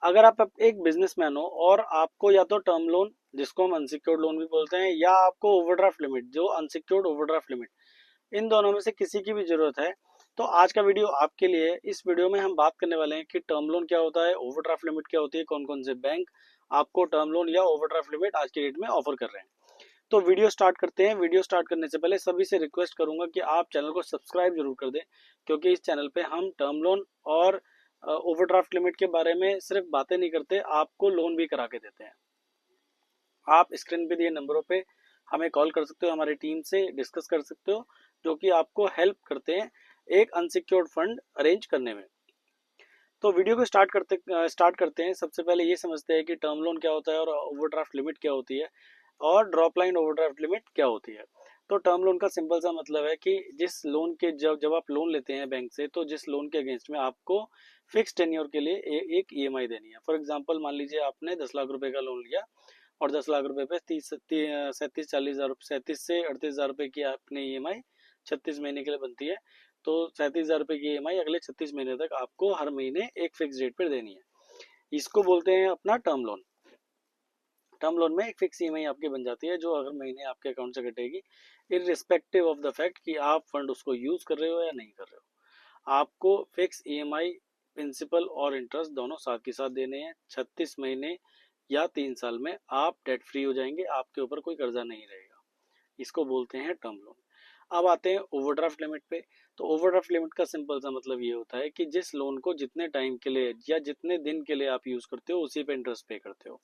अगर आप एक बिजनेसमैन हो और आपको या तो टर्म लोन, जिसको हम अनसिक्योर्ड लोन भी बोलते हैं, या आपको ओवरड्राफ्ट लिमिट, जो अनसिक्योर्ड ओवरड्राफ्ट लिमिट, इन दोनों में से किसी की भी जरूरत है, तो आज का वीडियो आपके लिए है। इस वीडियो में हम बात करने वाले हैं कि टर्म लोन क्या होता है, ओवरड्राफ्ट लिमिट क्या होती है, कौन कौन से बैंक आपको टर्म लोन या ओवरड्राफ्ट लिमिट आज की डेट में ऑफर कर रहे हैं। तो वीडियो स्टार्ट करते हैं। वीडियो स्टार्ट करने से पहले सभी से रिक्वेस्ट करूंगा कि आप चैनल को सब्सक्राइब जरूर कर दें, क्योंकि इस चैनल पे हम टर्म लोन और ओवरड्राफ्ट लिमिट के बारे में सिर्फ बातें नहीं करते, आपको लोन भी करा के देते हैं। आप स्क्रीन पे दिए नंबरों पे हमें कॉल कर सकते हो, हमारी टीम से डिस्कस कर सकते हो, जो कि आपको हेल्प करते हैं एक अनसिक्योर्ड फंड अरेंज करने में। तो वीडियो को स्टार्ट करते हैं। सबसे पहले ये समझते हैं कि टर्म लोन क्या होता है और ओवरड्राफ्ट लिमिट क्या होती है और ड्रॉप लाइन ओवरड्राफ्ट लिमिट क्या होती है। तो टर्म लोन का सिंपल सा मतलब है कि जिस लोन के जब जब आप लोन लेते हैं बैंक से, तो जिस लोन के अगेंस्ट में आपको फिक्स टेन्योर के लिए एक ईएमआई देनी है। फॉर एग्जांपल, मान लीजिए आपने 10 लाख रुपए का लोन लिया और 10 लाख रुपए पे 37 से 38 हजार रुपए की आपने ईएमआई 36 महीने के लिए बनती है। तो 37 हजार रुपए की ईएमआई अगले 36 महीने तक आपको हर महीने एक फिक्स रेट पर देनी है। इसको बोलते हैं अपना टर्म लोन। टर्म लोन में एक फिक्स ईएमआई आपकी बन जाती है, जो हर महीने आपके अकाउंट से कटेगी, इररिस्पेक्टिव ऑफ द फैक्ट कि आप फंड उसको यूज कर रहे हो या नहीं कर रहे हो। आपको फिक्स ईएमआई, प्रिंसिपल और इंटरेस्ट दोनों साथ के साथ देने हैं। 36 महीने या 3 साल में आप डेट फ्री हो जाएंगे, आपके ऊपर कोई कर्जा नहीं रहेगा। इसको बोलते हैं टर्म लोन। अब आते हैं ओवरड्राफ्ट लिमिट पे। तो ओवरड्राफ्ट लिमिट का सिंपल सा मतलब ये होता है कि जिस लोन को जितने टाइम के लिए या जितने दिन के लिए आप यूज करते हो, उसी पे इंटरेस्ट पे करते हो।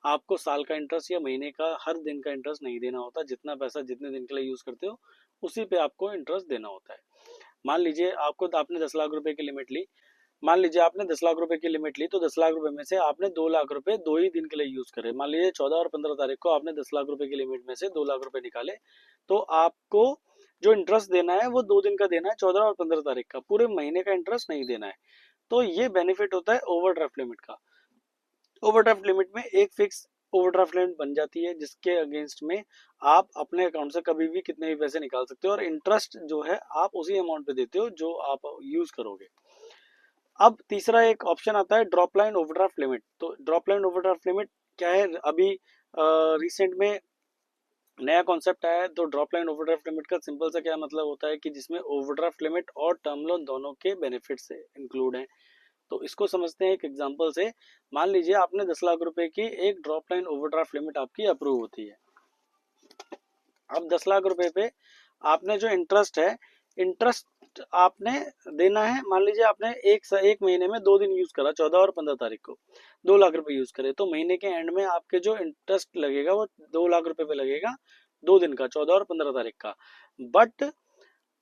आपको साल का इंटरेस्ट या महीने का हर दिन का इंटरेस्ट नहीं देना होता। जितना पैसा जितने दिन के लिए यूज करते हो, उसी पे आपको इंटरेस्ट देना होता है। मान लीजिए आपने 10 लाख रुपए की लिमिट ली। मान लीजिए आपने 10 लाख रुपए की लिमिट ली, तो 10 लाख रुपए में से आपने 2 लाख रुपए 2 ही दिन के लिए यूज करे। मान लीजिए 14 और 15 तारीख को आपने 10 लाख रुपए की लिमिट में से 2 लाख रुपए निकाले, तो आपको जो इंटरेस्ट देना है वो 2 दिन का देना है, 14 और 15 तारीख का। पूरे महीने का इंटरेस्ट नहीं देना है। तो ये बेनिफिट होता है ओवरड्राफ्ट लिमिट का। ओवरड्राफ्ट लिमिट में एक फिक्स ओवरड्राफ्ट लिमिट बन जाती है, जिसके अगेंस्ट में आप अपने अकाउंट से कभी भी कितने भी पैसे निकाल सकते हो, और इंटरेस्ट जो है आप उसी अमाउंट पे देते हो जो आप यूज करोगे। अब तीसरा एक ऑप्शन आता है ड्रॉप लाइन ओवरड्राफ्ट लिमिट। तो ड्रॉप लाइन ओवरड्राफ्ट लिमिट क्या है? अभी रिसेंट में नया कॉन्सेप्ट आया है। तो ड्रॉप लाइन ओवरड्राफ्ट लिमिट का सिंपल सा क्या मतलब होता है कि जिसमें ओवरड्राफ्ट लिमिट और टर्म लोन दोनों के बेनिफिट्स इंक्लूड हैं। तो इसको समझते हैं एक एग्जांपल से। मान लीजिए आपने 10 लाख रुपए की एक ड्रॉप लाइन ओवरड्राफ्ट लिमिट आपकी अप्रूव होती है। अब 10 लाख रुपए पे आपने जो इंटरेस्ट है, इंटरेस्ट आपने देना है। मान लीजिए आपने एक महीने में 2 दिन यूज करा, 14 और 15 तारीख को 2 लाख रुपए यूज करे, तो महीने के एंड में आपके जो इंटरेस्ट लगेगा वो 2 लाख रुपए पे लगेगा, 2 दिन का, 14 और 15 तारीख का। बट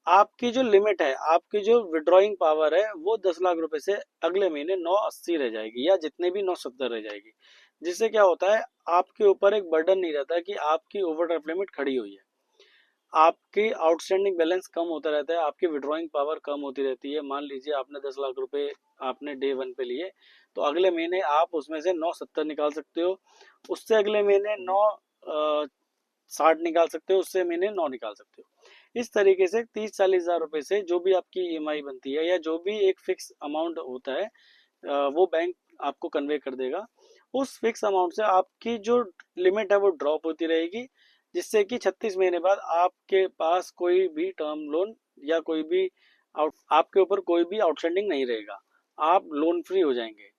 आपकी जो लिमिट है, आपकी जो विड्रॉइंग पावर है, वो 10 लाख रुपए से अगले महीने 980 रह जाएगी, या जितने भी 970 रह जाएगी। जिससे क्या होता है, आपके ऊपर एक बर्डन नहीं रहता कि आपकी ओवरड्राफ्ट लिमिट खड़ी हुई है। आपकी आउटस्टैंडिंग बैलेंस कम होता रहता है, आपकी विड्रॉइंग पावर कम होती रहती है। मान लीजिए आपने 10 लाख रुपए आपने डे वन पे लिए, तो अगले महीने आप उसमें से 970 निकाल सकते हो, उससे अगले महीने 960 निकाल सकते हो, उससे महीने 9 निकाल सकते हो। इस तरीके से 30-40 हजार रुपए से जो भी आपकी ईएमआई बनती है, या जो भी एक फिक्स अमाउंट होता है, वो बैंक आपको कन्वे कर देगा। उस फिक्स अमाउंट से आपकी जो लिमिट है वो ड्रॉप होती रहेगी, जिससे कि 36 महीने बाद आपके पास कोई भी टर्म लोन या कोई भी आपके ऊपर कोई भी आउटस्टैंडिंग नहीं रहेगा। आप लोन फ्री हो जाएंगे।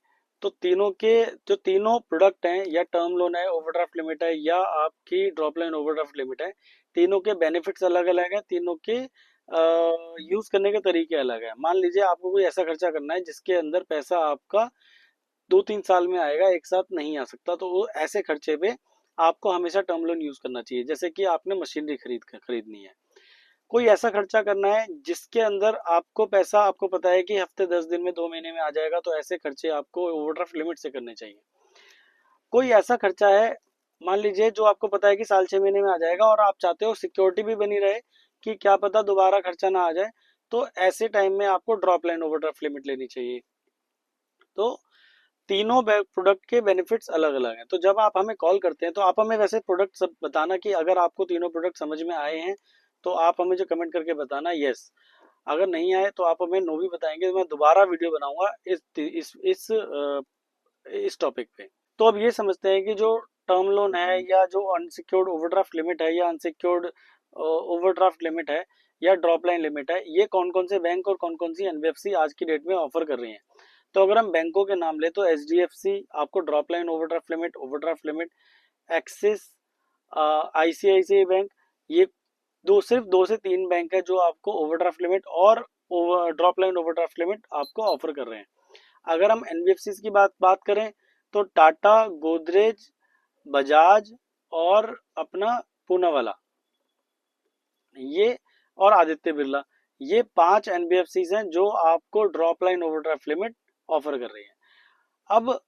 तो तीनों के जो तीनों प्रोडक्ट हैं, या टर्म लोन है, ओवरड्राफ्ट लिमिट है, या आपकी ड्रॉप लाइन ओवरड्राफ्ट लिमिट है, तीनों के बेनिफिट्स अलग अलग हैं, तीनों के यूज करने के तरीके अलग है। मान लीजिए आपको कोई ऐसा खर्चा करना है जिसके अंदर पैसा आपका 2-3 साल में आएगा, एक साथ नहीं आ सकता, तो वो ऐसे खर्चे पे आपको हमेशा टर्म लोन यूज करना चाहिए। जैसे कि आपने मशीनरी खरीदनी है, कोई ऐसा खर्चा करना है जिसके अंदर आपको पैसा, आपको पता है कि हफ्ते 10 दिन में 2 महीने में आ जाएगा, तो ऐसे खर्चे आपको ओवरड्राफ्ट लिमिट से करने चाहिए। कोई ऐसा खर्चा है, मान लीजिए, जो आपको पता है कि साल 6 महीने में आ जाएगा, और आप चाहते हो सिक्योरिटी भी बनी रहे कि क्या पता दोबारा खर्चा ना आ जाए, तो ऐसे टाइम में आपको ड्रॉप लाइन ओवरड्राफ्ट लिमिट लेनी चाहिए। तो तीनों प्रोडक्ट के बेनिफिट्स अलग अलग हैं। तो जब आप हमें कॉल करते हैं, तो आप हमें वैसे प्रोडक्ट सब बताना कि अगर आपको तीनों प्रोडक्ट समझ में आए हैं, तो आप हमें जो कमेंट करके बताना यस। अगर नहीं आए तो आप हमें नो भी बताएंगे, तो मैं दोबारा वीडियो बनाऊंगा इस इस टॉपिक पे। तो अब ये समझते हैं कि जो टर्म लोन है या जो अनसिक्योर्ड ओवरड्राफ्ट लिमिट है या अनसिक्योर्ड ओवरड्राफ्ट लिमिट है या ड्रॉप लाइन लिमिट है, ये कौन कौन से बैंक और कौन कौन सी एनबीएफसी आज की डेट में ऑफर कर रही हैं। तो अगर हम बैंकों के नाम ले तो एचडीएफसी आपको drop line overdraft limit, axis, ICICI bank, ये सिर्फ 2 से 3 बैंक है जो आपको ओवरड्राफ्ट लिमिट और ड्रॉप लाइन ओवरड्राफ्ट लिमिट आपको ऑफर कर रहे हैं। अगर हम एनबीएफसी की बात करें तो टाटा, गोदरेज, बजाज और अपना पूनावाला, ये और आदित्य बिरला, ये 5 एनबीएफसी हैं जो आपको drop line overdraft limit offer कर रही है। अब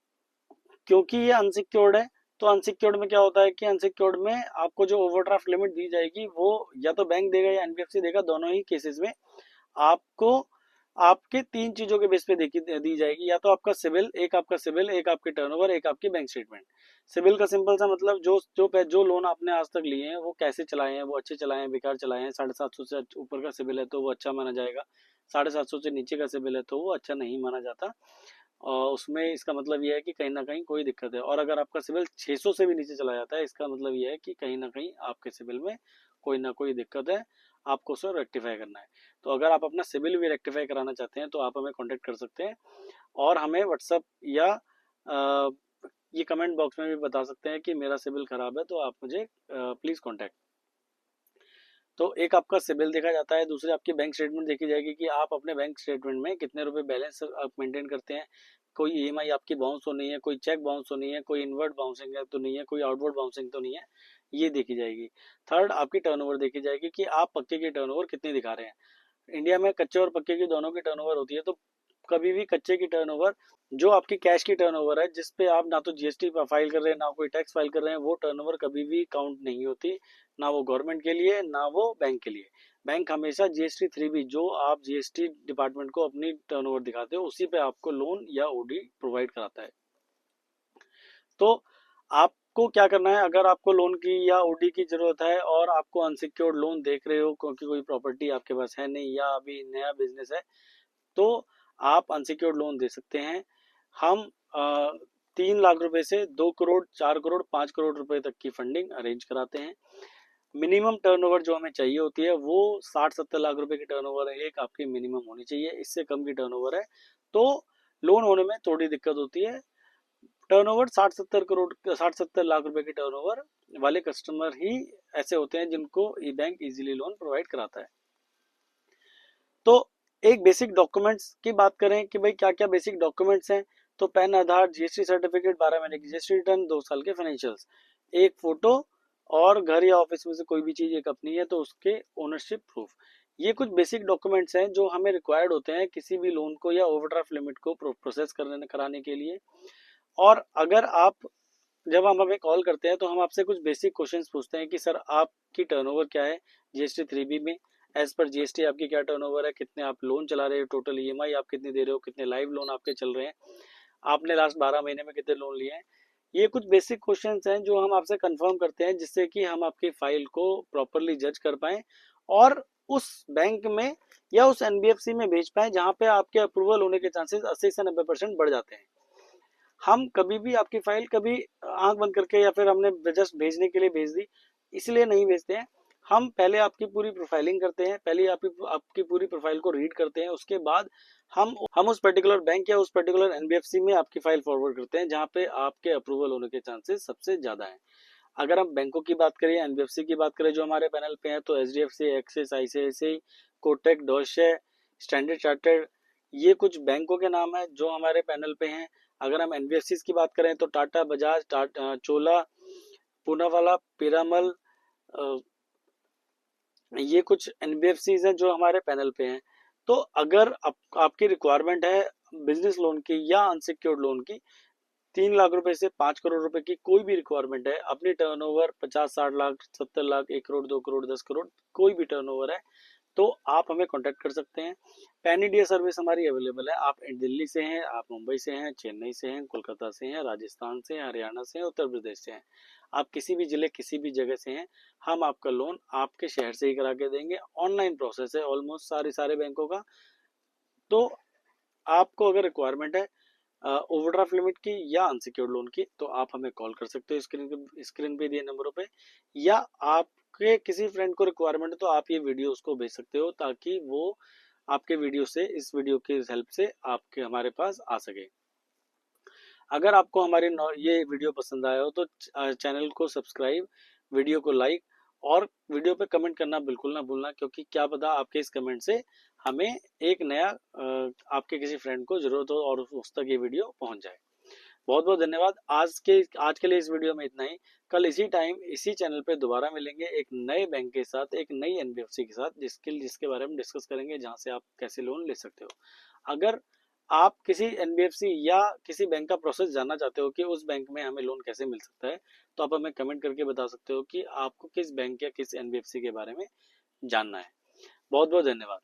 क्योंकि ये अनसिक्योर्ड है, तो अनसिक्योर्ड में क्या होता है कि अनसिक्योर्ड में आपको जो ओवरड्राफ्ट लिमिट दी जाएगी वो या तो बैंक देगा या एनबीएफसी देगा, दोनों ही केसेस में आपको आपके 3 चीजों के बेस पे दी जाएगी, या तो आपका सिविल, एक आपकी टर्नओवर, एक आपकी बैंक स्टेटमेंट। सिविल का सिंपल सा मतलब जो लोन आपने आज तक लिए हैं वो कैसे चलाए हैं, वो अच्छे चलाए हैं, बेकार चलाए हैं। 750 से ऊपर का सिविल है तो वो अच्छा माना जाएगा, 750 से नीचे का सिविल है तो वो अच्छा नहीं माना जाता। और उसमें इसका मतलब ये है कि कहीं ना कहीं कोई दिक्कत है। और अगर आपका सिविल 600 से भी नीचे चला जाता है, इसका मतलब ये है कि कहीं ना कहीं आपके सिविल में कोई ना कोई दिक्कत है, आपको उसे रेक्टिफाई करना है। तो अगर आप अपना सिविल भी रेक्टिफाई कराना चाहते हैं तो आप हमें कांटेक्ट कर सकते हैं और हमें व्हाट्सअप या ये कमेंट बॉक्स में भी बता सकते हैं कि मेरा सिविल खराब है, तो आप मुझे प्लीज़ कांटेक्ट। तो एक आपका सिबिल देखा जाता है, दूसरी आपकी बैंक स्टेटमेंट देखी जाएगी कि आप अपने बैंक स्टेटमेंट में कितने रुपए बैलेंस आप मेंटेन करते हैं, कोई ईएमआई आपकी बाउंस तो नहीं है, कोई चेक बाउंस तो नहीं है, कोई इनवर्ड बाउंसिंग है तो नहीं है, कोई आउटवर्ड बाउंसिंग तो नहीं है, ये देखी जाएगी। थर्ड आपकी टर्नओवर देखी जाएगी कि आप पक्के की टर्नओवर कितनी दिखा रहे हैं। इंडिया में कच्चे और पक्के की दोनों की टर्नओवर होती है, तो कभी भी कच्चे की टर्नओवर, जो आपकी कैश की टर्नओवर है जिस पे आप ना तो जीएसटी फाइल कर रहे हैं ना कोई टैक्स फाइल कर रहे हैं, वो टर्नओवर कभी भी काउंट नहीं होती, ना वो गवर्नमेंट के लिए ना वो बैंक के लिए। बैंक हमेशा जीएसटी 3B, जो आप जीएसटी डिपार्टमेंट को अपनी टर्नओवर दिखाते हो, उसी पे आपको लोन या ओडी प्रोवाइड कराता है। तो आपको क्या करना है, अगर आपको लोन की या ओडी की जरूरत है और आपको अनसिक्योर्ड लोन देख रहे हो क्योंकि कोई प्रॉपर्टी आपके पास है नहीं या अभी नया बिजनेस है, तो आप अनसिक्योर्ड लोन दे सकते हैं। हम 3 लाख रुपए से 2 करोड़, 4 करोड़, 5 करोड़ रुपए तक की फंडिंग अरेंज कराते हैं। मिनिमम टर्नओवर जो हमें चाहिए होती है वो 60-70 लाख रुपए की टर्नओवर एक आपकी मिनिमम होनी चाहिए। इससे कम की टर्नओवर है तो लोन होने में थोड़ी दिक्कत होती है। टर्नओवर 60-70 करोड़, 60-70 लाख रुपए की टर्नओवर वाले कस्टमर ही ऐसे होते हैं जिनको ई बैंक इजीली लोन प्रोवाइड कराता है। तो एक बेसिक डॉक्यूमेंट्स की बात करें कि भाई क्या क्या बेसिक डॉक्यूमेंट्स हैं, तो पैन, आधार, जीएसटी सर्टिफिकेट, 12 महीने की जीएसटी रिटर्न, 2 साल के फाइनेंशियल्स, एक फोटो, और घर या ऑफिस में से कोई भी चीज एक अपनी है तो उसके ओनरशिप प्रूफ। ये कुछ बेसिक डॉक्यूमेंट्स हैं जो हमें रिक्वायर्ड होते हैं किसी भी लोन को या ओवरड्राफ्ट लिमिट को प्रोसेस कराने के लिए। और अगर आप, जब हम हमें कॉल करते हैं तो हम आपसे कुछ बेसिक क्वेश्चंस पूछते हैं कि सर आपकी टर्नओवर क्या है जीएसटी 3B में, एज पर जीएसटी आपकी क्या टर्नओवर है, कितने आप लोन चला रहे हो, टोटल ईएमआई आप कितनी दे रहे हो, कितने लाइव लोन आपके चल रहे हैं, आपने लास्ट 12 महीने में कितने लोन लिए हैं। ये कुछ बेसिक क्वेश्चंस हैं जो हम आपसे कंफर्म करते हैं जिससे कि हम आपकी फाइल को प्रॉपरली जज कर पाए और उस बैंक में या उस एनबीएफसी में भेज पाए जहां पे आपके अप्रूवल होने के चांसेस 80 से 90% बढ़ जाते हैं। हम कभी भी आपकी फाइल कभी आंख बंद करके या फिर हमने जस्ट भेजने के लिए भेज दी इसलिए नहीं भेजते हैं। हम पहले आपकी पूरी प्रोफाइलिंग करते हैं, पहले आपकी पूरी प्रोफाइल को रीड करते हैं, उसके बाद हम उस पर्टिकुलर बैंक या उस पर्टिकुलर एनबीएफसी में आपकी फाइल फॉरवर्ड करते हैं जहां पे आपके अप्रूवल होने के चांसेस सबसे ज्यादा हैं। अगर हम बैंकों की बात करें, एनबीएफसी की बात करें जो हमारे पैनल पे हैं, तो HDFC, Axis, ICICI, Kotak, Deutsche, Standard Chartered, ये कुछ बैंकों के नाम है जो हमारे पैनल पे हैं। अगर हम एनबीएफसी की बात करें तो टाटा, बजाज, चोला, पूनावाला, पीरामल, ये कुछ एनबीएफसी हैं जो हमारे पैनल पे हैं। तो अगर आपकी रिक्वायरमेंट है बिजनेस लोन की या अनसिक्योर्ड लोन की, 3 लाख रुपए से 5 करोड़ रुपए की कोई भी रिक्वायरमेंट है, अपनी टर्नओवर 50-60 लाख, 70 लाख, 1 करोड़, 2 करोड़, 10 करोड़, कोई भी टर्नओवर है, तो आप हमें कांटेक्ट कर सकते हैं। पैन इंडिया सर्विस हमारी अवेलेबल है। आप दिल्ली से हैं, आप मुंबई से हैं, चेन्नई से हैं, कोलकाता से हैं, राजस्थान से हैं, हरियाणा से हैं, उत्तर प्रदेश से हैं, आप किसी भी जिले किसी भी जगह से हैं, हम आपका लोन आपके शहर से ही करा के देंगे। ऑनलाइन प्रोसेस है ऑलमोस्ट सारे बैंकों का। तो आपको अगर रिक्वायरमेंट है ओवरड्राफ्ट लिमिट की या अनसिक्योर्ड लोन की, तो आप हमें कॉल कर सकते हो स्क्रीन पे दिए नंबरों पे, या आपके किसी फ्रेंड को रिक्वायरमेंट है तो आप ये वीडियो उसको भेज सकते हो ताकि वो आपके वीडियो से, इस वीडियो की हेल्प से आपके हमारे पास आ सके। अगर आपको हमारे ये वीडियो पसंद आया हो तो चैनल को सब्सक्राइब, वीडियो को लाइक और वीडियो पे कमेंट करना बिल्कुल ना भूलना, क्योंकि क्या पता आपके इस कमेंट से हमें एक नया आपके किसी फ्रेंड को जरूरत हो और उस तक ये वीडियो पहुंच जाए। बहुत बहुत धन्यवाद। आज के लिए इस वीडियो में इतना ही। कल इसी टाइम इसी चैनल पे दोबारा मिलेंगे एक नए बैंक के साथ, एक नई एनबीएफसी के साथ, जिसके बारे में डिस्कस करेंगे, जहां से आप कैसे लोन ले सकते हो। अगर आप किसी एनबीएफसी या किसी बैंक का प्रोसेस जानना चाहते हो कि उस बैंक में हमें लोन कैसे मिल सकता है, तो आप हमें कमेंट करके बता सकते हो कि आपको किस बैंक या किस एनबीएफसी के बारे में जानना है। बहुत बहुत धन्यवाद।